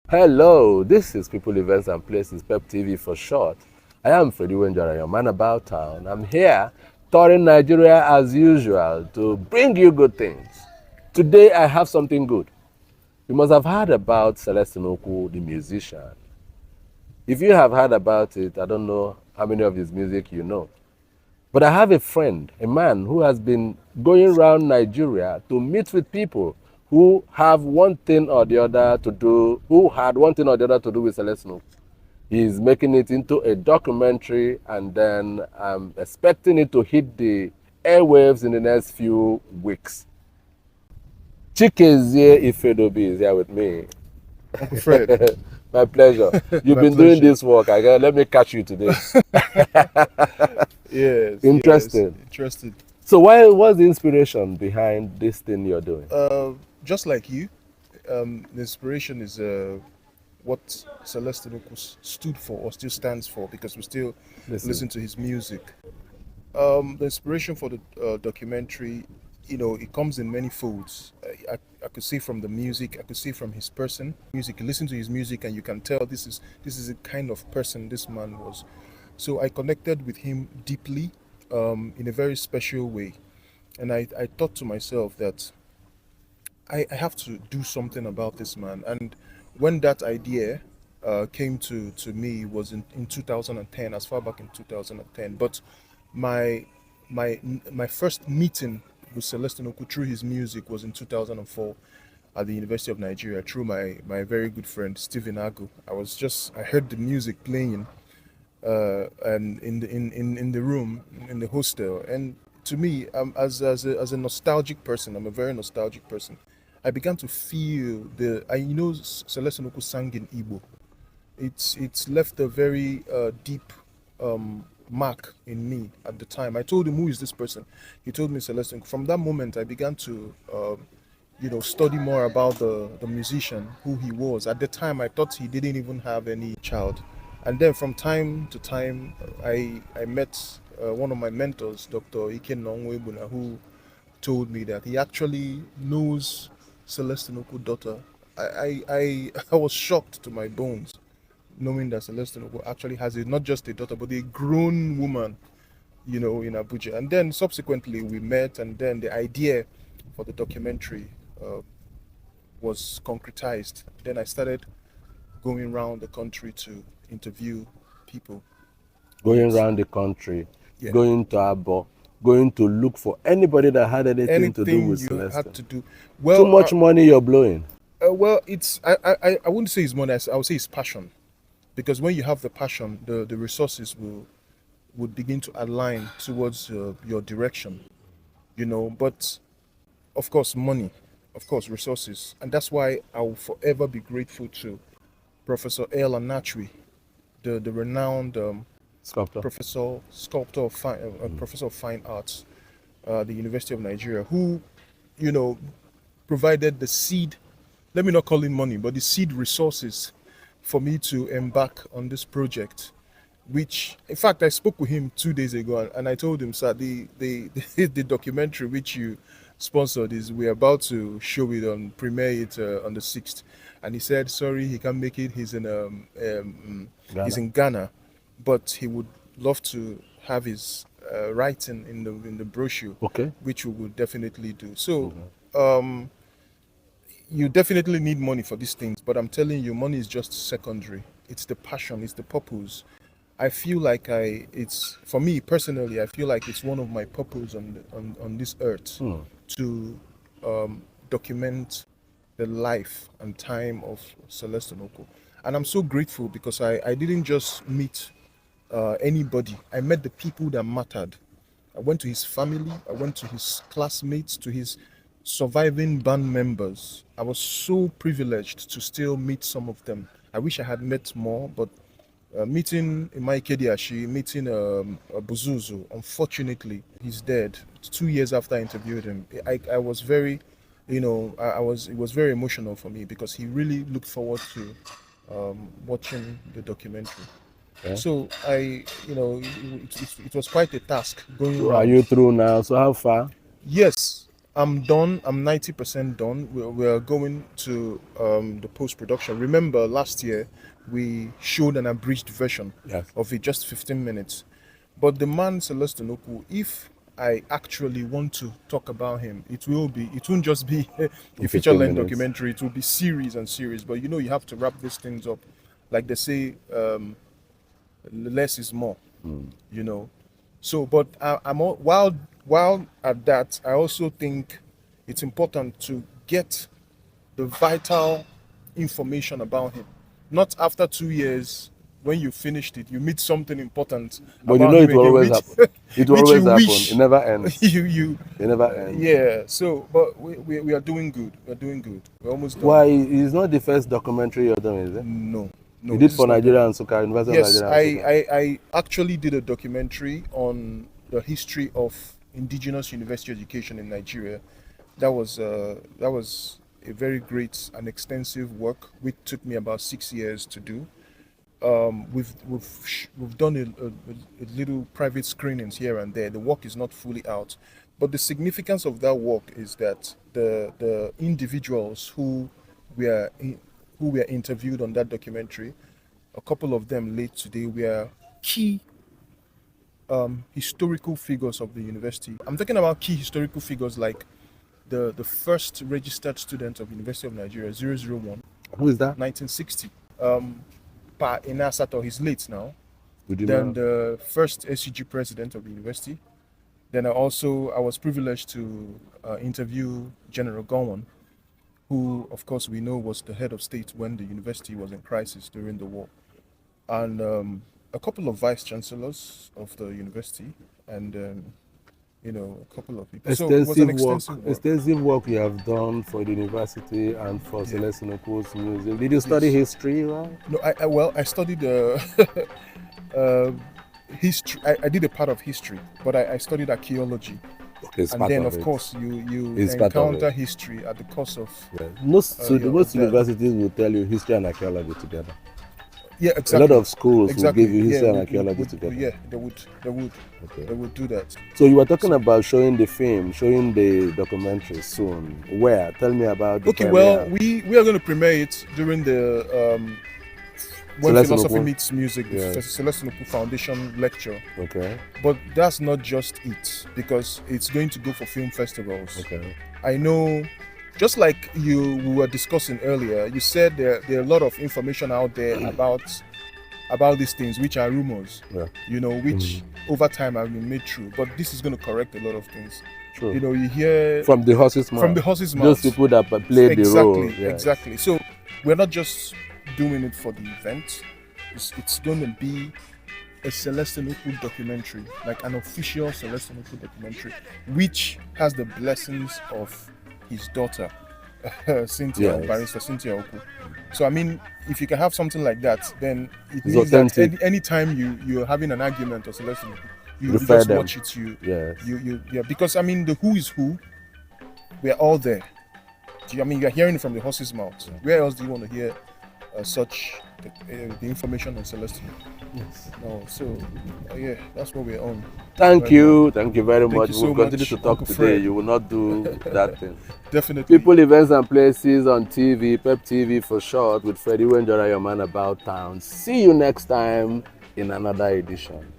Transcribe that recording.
Hello, this is People, Events and Places, PEP TV for short. I am Ifedobi, your man about town. I'm here touring Nigeria as usual to bring you good things. Today I have something good. You must have heard about Celestine Ukwu, the musician. If you have heard about it, I don't know how many of his music you know. But I have a friend, a man who has been going around Nigeria to meet with people who have one thing or the other to do, who had one thing or the other to do with Celestine Ukwu. He's making it into a documentary, and then I'm expecting it to hit the airwaves in the next few weeks. Chikezi Ifedobi is here with me. Uncle Fred. My pleasure. You've My been doing pleasure. this work. Let me catch you today. Yes. Interesting. Yes. Interested. So what's the inspiration behind this thing you're doing? Just like you, the inspiration is what Celestine Ukwu stood for or still stands for, because we still listen to his music. The inspiration for the documentary, it comes in many folds. I could see from the music, I could see from his person. Music, you listen to his music and you can tell this is the kind of person this man was. So I connected with him deeply, in a very special way. And I thought to myself that I have to do something about this man. And when that idea came to me was in 2010, as far back in 2010. But my my my first meeting with Celestine Ukwu through his music was in 2004 at the University of Nigeria through my very good friend Stephen Agu. I heard the music playing and in the room in the hostel. And to me, as a nostalgic person, I'm a very nostalgic person. I began to feel Celestine Ukwu sang in Igbo. It's left a very deep mark in me at the time. I told him, "Who is this person?" He told me Celestine. From that moment, I began to study more about the musician, who he was. At the time, I thought he didn't even have any child. And then from time to time, I met one of my mentors, Dr. Ikenna Onwebuna, who told me that he actually knows Celestine Oku's daughter. I was shocked to my bones, knowing that Celestine Ukwu actually has not just a daughter, but a grown woman, in Abuja. And then subsequently we met, and then the idea for the documentary was concretized. Then I started going around the country to interview people. Going around the country, Yeah. going to Abo, going to look for anybody that had anything to do with you Celestine. had to do. Well, Too much money you're blowing. Well, it's I wouldn't say it's money. I would say it's passion, because when you have the passion, the resources would begin to align towards your direction, But of course, money, of course, resources, and that's why I will forever be grateful to Professor El Anachwi, the renowned Sculptor. professor of fine arts, the University of Nigeria, who, provided the seed. Let me not call it money, but the seed resources for me to embark on this project. Which, in fact, I spoke with him 2 days ago, and I told him, "Sir, the documentary which you sponsored we're about to show it premiere it on the 6th." And he said, "Sorry, he can't make it. He's in Ghana, but he would love to have his writing in the brochure." Okay. Which we will definitely do. So, you definitely need money for these things, but I'm telling you, money is just secondary. It's the passion, it's the purpose. I feel like it's for me personally. I feel like it's one of my purpose on this earth to document the life and time of Celestine Ukwu. And I'm so grateful because I didn't just meet anybody. I met the people that mattered. I went to his family. I went to his classmates, to his surviving band members. I was so privileged to still meet some of them. I wish I had met more, but meeting Mike Diashi, meeting Buzuzu, unfortunately, he's dead. 2 years after I interviewed him, I was very, it was very emotional for me because he really looked forward to watching the documentary. Yeah. So it was quite a task going So around. are you through now? So how far? Yes, I'm done. I'm 90% done. We're going to the post production. Remember, last year we showed an abridged version of it, just 15 minutes. But the man Celestine Ukwu, if I actually want to talk about him, it won't just be a feature-length documentary. It will be series and series. But you know, you have to wrap these things up. Like they say, less is more. You know. So, but while at that, I also think it's important to get the vital information about him. Not after 2 years, when you finished it, you meet something important. But you know it will always happen. It will always happen. It never ends. It never ends. Yeah. So, but we are doing good. We're doing good. We're almost done. Why? It's not the first documentary you're doing, is it? No. You did for Nigeria and Soka, University yes, of Nigeria. I actually did a documentary on the history of indigenous university education in Nigeria. That was a very great and extensive work, which took me about 6 years to do. We've done a little private screenings here and there. The work is not fully out, but the significance of that work is that the individuals who were interviewed on that documentary, a couple of them late today, were key historical figures of the university. I'm talking about key historical figures like the first registered student of University of Nigeria, 001. Who is that? 1960. Pa Inasato, he's late now. Then the first SCG president of the university. Then I was privileged to interview General Gowon, who, of course, we know was the head of state when the university was in crisis during the war, and a couple of vice chancellors of the university, and a couple of people. So it was an extensive work you have done for the university and for Celestine Ukwu's museum. Did you study history, right? No, I studied history. I did a part of history, but I studied archaeology. Okay, and then, of course, you encounter history at the course of... Most universities will tell you history and archaeology together. Yeah, exactly. A lot of schools will give you history and archaeology together. Yeah, they would do that. So you were talking about showing the film, showing the documentary soon. Where? Tell me about the premiere. Well, we are going to premiere it during the When Philosophy Meets Music, the Celestine Ukwu Foundation lecture. Okay. But that's not just it, because it's going to go for film festivals. Okay. I know, just like we were discussing earlier, you said there are a lot of information out there about these things, which are rumors, which over time have been made true. But this is going to correct a lot of things. True. You hear... From the horse's mouth. From the horse's mouth. Those people that play the role. Exactly. So we're not just doing it for the event. It's going to be a Celestine Ukwu documentary, like an official Celestine Ukwu documentary, which has the blessings of his daughter, Cynthia, Barrister Cynthia Ukwu. So I mean, if you can have something like that, then it means that anytime you're having an argument or Celestine Ukwu, you just watch it. Because I mean, the who is who, we're all there. You're hearing it from the horse's mouth. Where else do you want to hear the information on Celestine? Yes. No, so that's what we're on. Thank you very much. We'll continue to talk today. Fred. You will not do that thing. Definitely. People, events, and places on TV, Pep TV for short, with Freddie Wenjora, your man about town. See you next time in another edition.